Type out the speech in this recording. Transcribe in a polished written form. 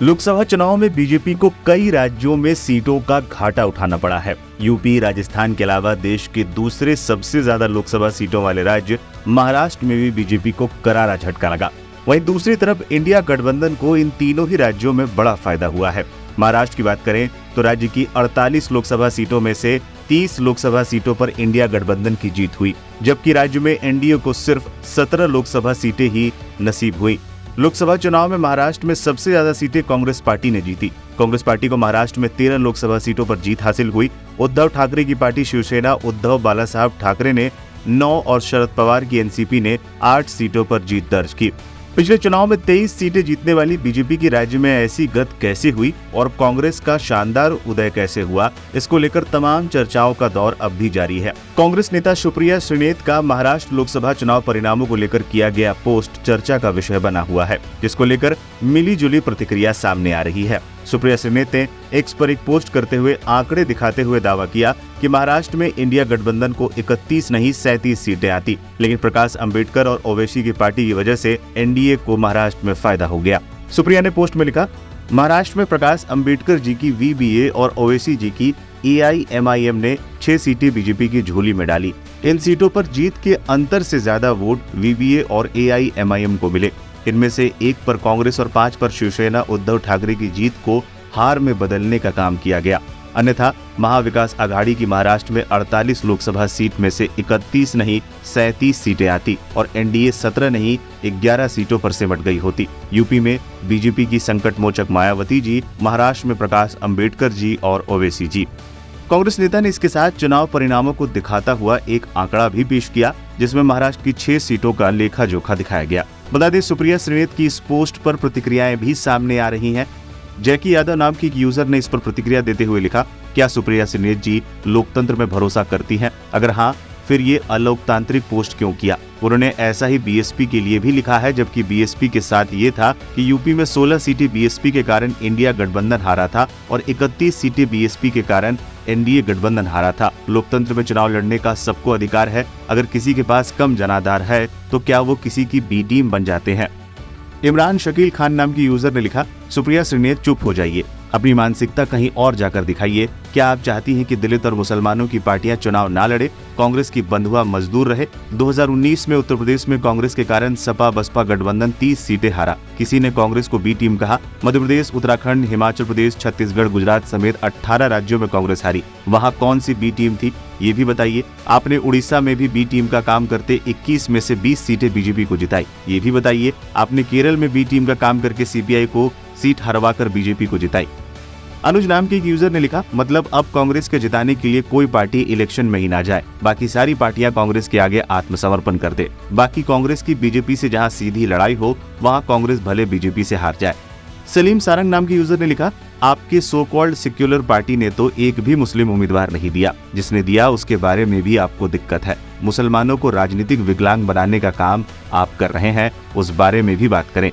लोकसभा चुनाव में बीजेपी को कई राज्यों में सीटों का घाटा उठाना पड़ा है। यूपी, राजस्थान के अलावा देश के दूसरे सबसे ज्यादा लोकसभा सीटों वाले राज्य महाराष्ट्र में भी बीजेपी को करारा झटका लगा। वहीं दूसरी तरफ इंडिया गठबंधन को इन तीनों ही राज्यों में बड़ा फायदा हुआ है। महाराष्ट्र की बात करें तो राज्य की 48 लोकसभा सीटों में से 30 लोकसभा सीटों पर इंडिया गठबंधन की जीत हुई, जबकि राज्य में एनडीए को सिर्फ 17 लोकसभा सीटें ही नसीब हुई। लोकसभा चुनाव में महाराष्ट्र में सबसे ज्यादा सीटें कांग्रेस पार्टी ने जीती। कांग्रेस पार्टी को महाराष्ट्र में 13 लोकसभा सीटों पर जीत हासिल हुई। उद्धव ठाकरे की पार्टी शिवसेना उद्धव बालासाहब ठाकरे ने 9 और शरद पवार की एनसीपी ने 8 सीटों पर जीत दर्ज की। पिछले चुनाव में 23 सीटें जीतने वाली बीजेपी की राज्य में ऐसी गत कैसे हुई और कांग्रेस का शानदार उदय कैसे हुआ, इसको लेकर तमाम चर्चाओं का दौर अब भी जारी है। कांग्रेस नेता सुप्रिया श्रीनेत का महाराष्ट्र लोकसभा चुनाव परिणामों को लेकर किया गया पोस्ट चर्चा का विषय बना हुआ है, जिसको लेकर मिली जुली प्रतिक्रिया सामने आ रही है। सुप्रिया श्रीनेत ने एक्स पर एक पोस्ट करते हुए आंकड़े दिखाते हुए दावा किया कि महाराष्ट्र में इंडिया गठबंधन को 31 नहीं 37 सीटें आती, लेकिन प्रकाश अंबेडकर और ओवैसी की पार्टी की वजह से एनडीए को महाराष्ट्र में फायदा हो गया। सुप्रिया ने पोस्ट में लिखा, महाराष्ट्र में प्रकाश अंबेडकर जी की वीबीए और ओवैसी जी की एआईएमआईएम ने 6 सीटें बीजेपी की झोली में डाली। इन सीटों पर जीत के अंतर से ज्यादा वोट वीबीए और एआईएमआईएम को मिले। इनमें से 1 पर कांग्रेस और 5 पर शिवसेना उद्धव ठाकरे की जीत को हार में बदलने का काम किया गया। अन्यथा महाविकास आघाड़ी की महाराष्ट्र में 48 लोकसभा सीट में से 31 नहीं 37 सीटें आती और एनडीए 17 नहीं 11 सीटों पर सिमट गई होती। यूपी में बीजेपी की संकट मोचक मायावती जी, महाराष्ट्र में प्रकाश अंबेडकर जी और ओवैसी जी। कांग्रेस नेता ने इसके साथ चुनाव परिणामों को दिखाता हुआ एक आंकड़ा भी पेश किया, जिसमें महाराष्ट्र की 6 सीटों का लेखा जोखा दिखाया गया। बता दें, सुप्रिया श्रीनेत की इस पोस्ट पर प्रतिक्रियाएं भी सामने आ रही हैं। जैकी यादव नाम की एक यूजर ने इस पर प्रतिक्रिया देते हुए लिखा, क्या सुप्रिया श्रीनेत जी लोकतंत्र में भरोसा करती हैं? अगर हाँ, फिर ये अलोकतांत्रिक पोस्ट क्यों किया? उन्होंने ऐसा ही बीएसपी के लिए भी लिखा है, जबकि बीएसपी के साथ ये था कि यूपी में 16 सीटें बीएसपी के कारण इंडिया गठबंधन हारा था और 31 सीटें बीएसपी के कारण एनडीए गठबंधन हारा था। लोकतंत्र में चुनाव लड़ने का सबको अधिकार है। अगर किसी के पास कम जनाधार है तो क्या वो किसी की बी टीम बन जाते हैं? इमरान शकील खान नाम की यूजर ने लिखा, सुप्रिया श्रीनेत चुप हो जाइए, अपनी मानसिकता कहीं और जाकर दिखाइए। क्या आप चाहती हैं कि दलित और मुसलमानों की पार्टियां चुनाव ना लड़े, कांग्रेस की बंधुआ मजदूर रहे? 2019 में उत्तर प्रदेश में कांग्रेस के कारण सपा बसपा गठबंधन 30 सीटें हारा। किसी ने कांग्रेस को बी टीम कहा। मध्य प्रदेश, उत्तराखंड, हिमाचल प्रदेश, छत्तीसगढ़, गुजरात समेत 18 राज्यों में कांग्रेस हारी। वहाँ कौन सी बी टीम थी, ये भी बताइए। आपने उड़ीसा में भी बी टीम का काम करते 21 में से 20 सीटें बीजेपी को जिताई, ये भी बताइए। आपने केरल में बी टीम का काम करके सीपीआई को सीट हरवाकर बीजेपी को जिताई। अनुज नाम के एक यूजर ने लिखा, मतलब अब कांग्रेस के जिताने के लिए कोई पार्टी इलेक्शन में ही ना जाए, बाकी सारी पार्टियां कांग्रेस के आगे आत्मसमर्पण कर दे। बाकी कांग्रेस की बीजेपी से जहां सीधी लड़ाई हो, वहां कांग्रेस भले बीजेपी से हार जाए। सलीम सारंग नाम के यूजर ने लिखा, आपके सो कॉल्ड सेक्युलर पार्टी ने तो एक भी मुस्लिम उम्मीदवार नहीं दिया, जिसने दिया उसके बारे में भी आपको दिक्कत है। मुसलमानों को राजनीतिक विकलांग बनाने का काम आप कर रहे हैं, उस बारे में भी बात करें।